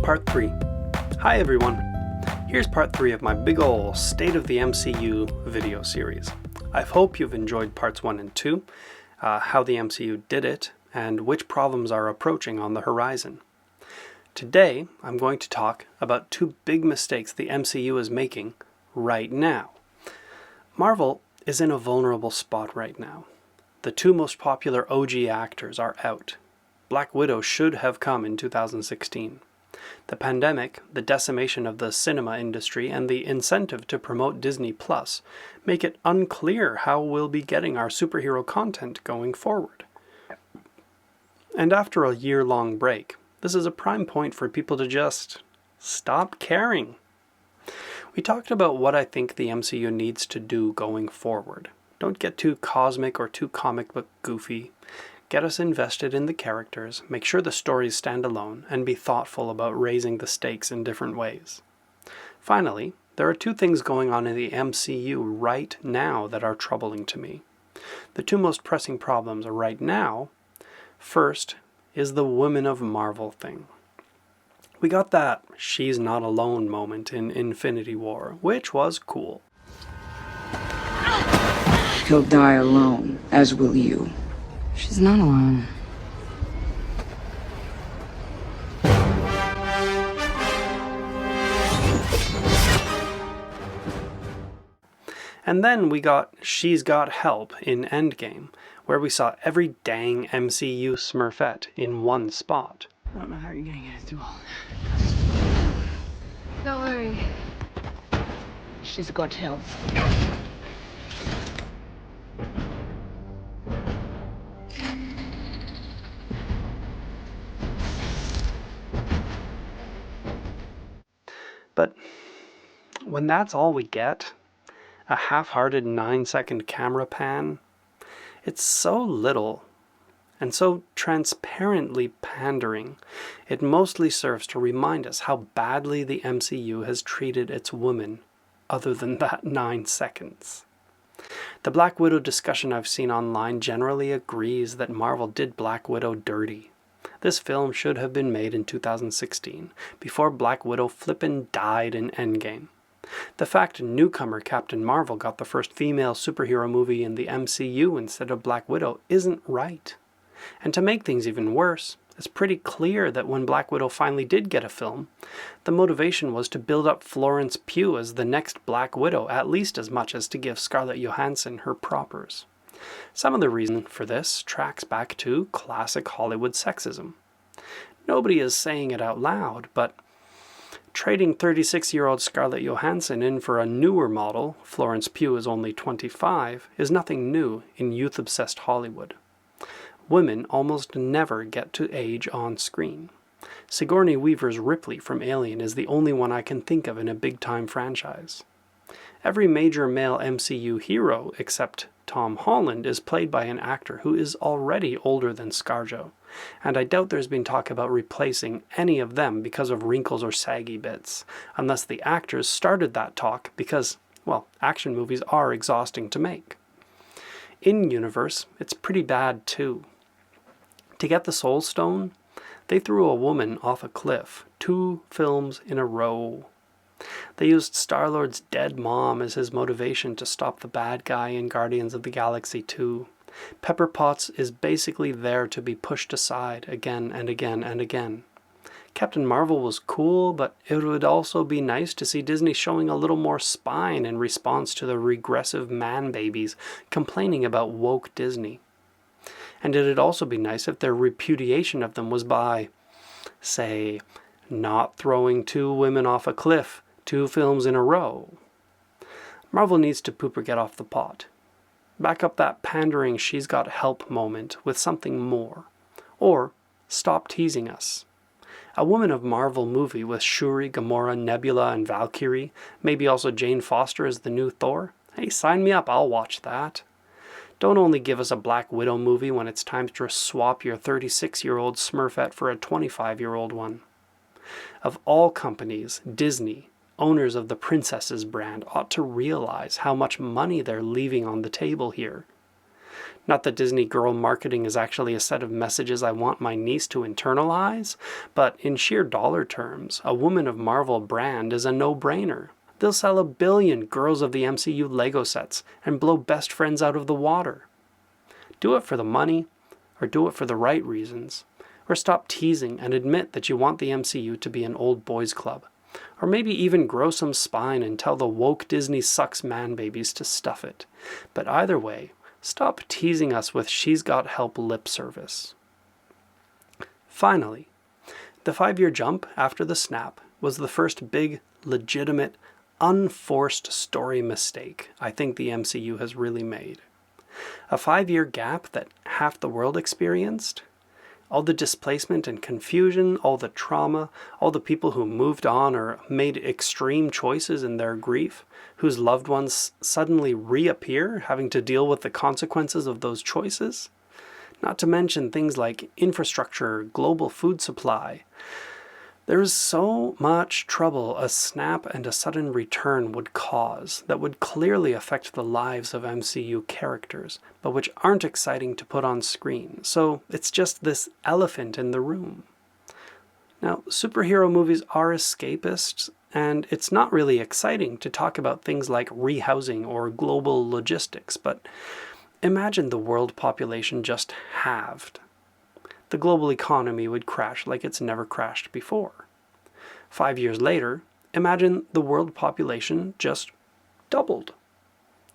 part 3. Hi everyone! Here's part 3 of my big ol' State of the MCU video series. I hope you've enjoyed parts 1 and 2, how the MCU did it, and which problems are approaching on the horizon. Today, I'm going to talk about two big mistakes the MCU is making right now. Marvel is in a vulnerable spot right now. The two most popular OG actors are out. Black Widow should have come in 2016. The pandemic, the decimation of the cinema industry, and the incentive to promote Disney Plus make it unclear how we'll be getting our superhero content going forward. And after a year-long break, this is a prime point for people to just stop caring. We talked about what I think the MCU needs to do going forward. Don't get too cosmic or too comic book goofy. Get us invested in the characters, make sure the stories stand alone, and be thoughtful about raising the stakes in different ways. Finally, there are two things going on in the MCU right now that are troubling to me. The two most pressing problems right now, first, is the Women of Marvel thing. We got that she's not alone moment in Infinity War, which was cool. He'll die alone, as will you. She's not alone. And then we got She's Got Help in Endgame, where we saw every dang MCU Smurfette in one spot. I don't know how you're gonna get through all that. Don't worry. She's got help. But when that's all we get, a half-hearted 9-second camera pan, it's so little and so transparently pandering. It mostly serves to remind us how badly the MCU has treated its women, other than that 9 seconds. The Black Widow discussion I've seen online generally agrees that Marvel did Black Widow dirty. This film should have been made in 2016, before Black Widow flippin' died in Endgame. The fact newcomer Captain Marvel got the first female superhero movie in the MCU instead of Black Widow isn't right. And to make things even worse, it's pretty clear that when Black Widow finally did get a film, the motivation was to build up Florence Pugh as the next Black Widow at least as much as to give Scarlett Johansson her propers. Some of the reason for this tracks back to classic Hollywood sexism. Nobody is saying it out loud, but trading 36-year-old Scarlett Johansson in for a newer model, Florence Pugh is only 25, is nothing new in youth-obsessed Hollywood. Women almost never get to age on screen. Sigourney Weaver's Ripley from Alien is the only one I can think of in a big-time franchise. Every major male MCU hero, except Tom Holland, is played by an actor who is already older than ScarJo, and I doubt there's been talk about replacing any of them because of wrinkles or saggy bits, unless the actors started that talk because, well, action movies are exhausting to make. In-universe, it's pretty bad too. To get the Soul Stone, they threw a woman off a cliff 2 films in a row. They used Star-Lord's dead mom as his motivation to stop the bad guy in Guardians of the Galaxy 2. Pepper Potts is basically there to be pushed aside again and again and again. Captain Marvel was cool, but it would also be nice to see Disney showing a little more spine in response to the regressive man-babies complaining about woke Disney. And it'd also be nice if their repudiation of them was by, say, not throwing 2 women off a cliff 2 films in a row. Marvel needs to poop or get off the pot. Back up that pandering She's Got Help moment with something more. Or stop teasing us. A Woman of Marvel movie with Shuri, Gamora, Nebula, and Valkyrie, maybe also Jane Foster as the new Thor? Hey, sign me up, I'll watch that. Don't only give us a Black Widow movie when it's time to swap your 36-year-old Smurfette for a 25-year-old one. Of all companies, Disney, owners of the Princesses brand, ought to realize how much money they're leaving on the table here. Not that Disney girl marketing is actually a set of messages I want my niece to internalize, but in sheer dollar terms, a Woman of Marvel brand is a no-brainer. They'll sell 1 billion Girls of the MCU Lego sets and blow best friends out of the water. Do it for the money, or do it for the right reasons. Or stop teasing and admit that you want the MCU to be an old boys club. Or maybe even grow some spine and tell the woke Disney sucks man babies to stuff it. But either way, stop teasing us with she's got help lip service. Finally, the 5-year jump after the snap was the first big, legitimate, unforced story mistake I think the MCU has really made. A 5-year gap that half the world experienced? All the displacement and confusion, all the trauma, all the people who moved on or made extreme choices in their grief, whose loved ones suddenly reappear, having to deal with the consequences of those choices. Not to mention things like infrastructure, global food supply. There is so much trouble a snap and a sudden return would cause that would clearly affect the lives of MCU characters, but which aren't exciting to put on screen. So it's just this elephant in the room. Now, superhero movies are escapists, and it's not really exciting to talk about things like rehousing or global logistics, but imagine the world population just halved. The global economy would crash like it's never crashed before. 5 years later, imagine the world population just doubled.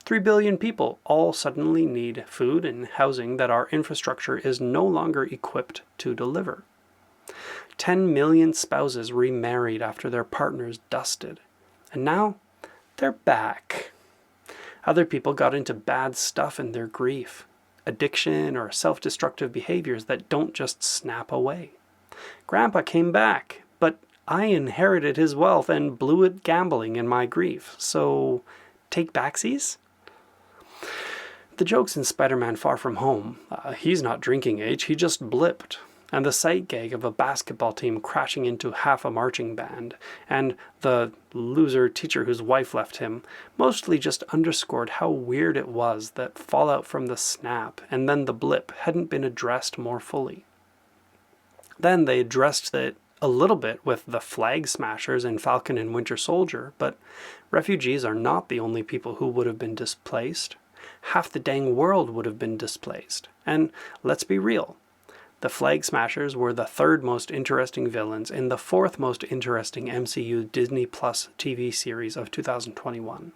3 billion people all suddenly need food and housing that our infrastructure is no longer equipped to deliver. 10 million spouses remarried after their partners dusted. And now, they're back. Other people got into bad stuff in their grief. Addiction or self-destructive behaviors that don't just snap away. Grandpa came back, but I inherited his wealth and blew it gambling in my grief. So, take backsies? The jokes in Spider-Man Far From Home, he's not drinking age, he just blipped. And the sight gag of a basketball team crashing into half a marching band, and the loser teacher whose wife left him, mostly just underscored how weird it was that fallout from the snap and then the blip hadn't been addressed more fully. Then they addressed it a little bit with the Flag Smashers in Falcon and Winter Soldier, but refugees are not the only people who would have been displaced. Half the dang world would have been displaced. And let's be real. The Flag Smashers were the 3rd most interesting villains in the 4th most interesting MCU Disney Plus TV series of 2021.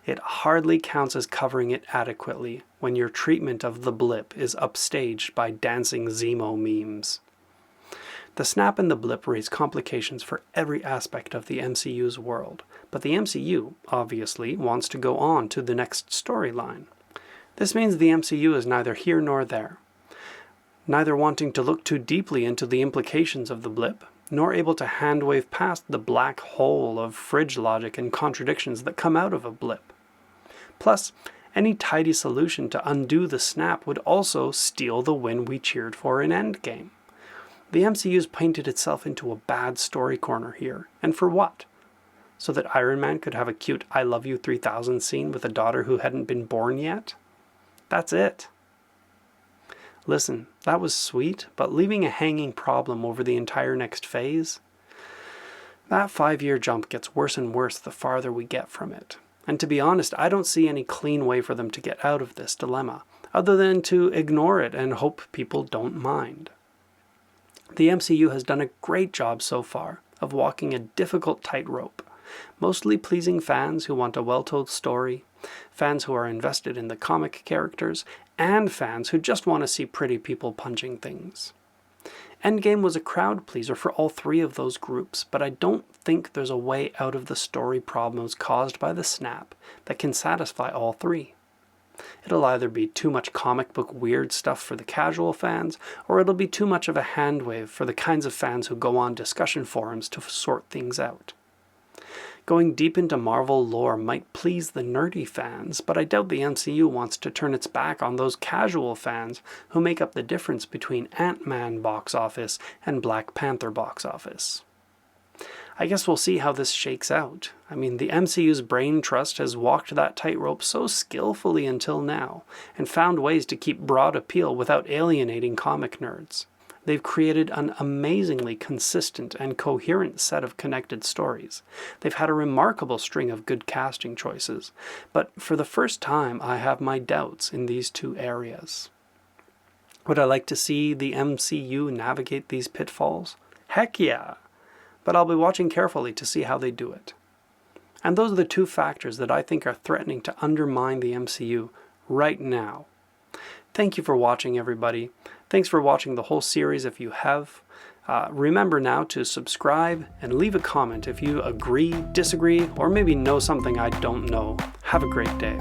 It hardly counts as covering it adequately when your treatment of the blip is upstaged by dancing Zemo memes. The snap and the blip raise complications for every aspect of the MCU's world, but the MCU, obviously, wants to go on to the next storyline. This means the MCU is neither here nor there. Neither wanting to look too deeply into the implications of the blip, nor able to hand-wave past the black hole of fridge logic and contradictions that come out of a blip. Plus, any tidy solution to undo the snap would also steal the win we cheered for in Endgame. The MCU's painted itself into a bad story corner here, and for what? So that Iron Man could have a cute I Love You 3000 scene with a daughter who hadn't been born yet? That's it. Listen, that was sweet, but leaving a hanging problem over the entire next phase? That 5-year jump gets worse and worse the farther we get from it. And to be honest, I don't see any clean way for them to get out of this dilemma, other than to ignore it and hope people don't mind. The MCU has done a great job so far of walking a difficult tightrope, mostly pleasing fans who want a well-told story, fans who are invested in the comic characters, and fans who just want to see pretty people punching things. Endgame was a crowd pleaser for all 3 of those groups, but I don't think there's a way out of the story problems caused by the snap that can satisfy all 3. It'll either be too much comic book weird stuff for the casual fans, or it'll be too much of a handwave for the kinds of fans who go on discussion forums to sort things out. Going deep into Marvel lore might please the nerdy fans, but I doubt the MCU wants to turn its back on those casual fans who make up the difference between Ant-Man box office and Black Panther box office. I guess we'll see how this shakes out. I mean, the MCU's brain trust has walked that tightrope so skillfully until now, and found ways to keep broad appeal without alienating comic nerds. They've created an amazingly consistent and coherent set of connected stories. They've had a remarkable string of good casting choices, but for the first time I have my doubts in these two areas. Would I like to see the MCU navigate these pitfalls? Heck yeah! But I'll be watching carefully to see how they do it. And those are the two factors that I think are threatening to undermine the MCU right now. Thank you for watching, everybody. Thanks for watching the whole series if you have. Remember now to subscribe and leave a comment if you agree, disagree, or maybe know something I don't know. Have a great day.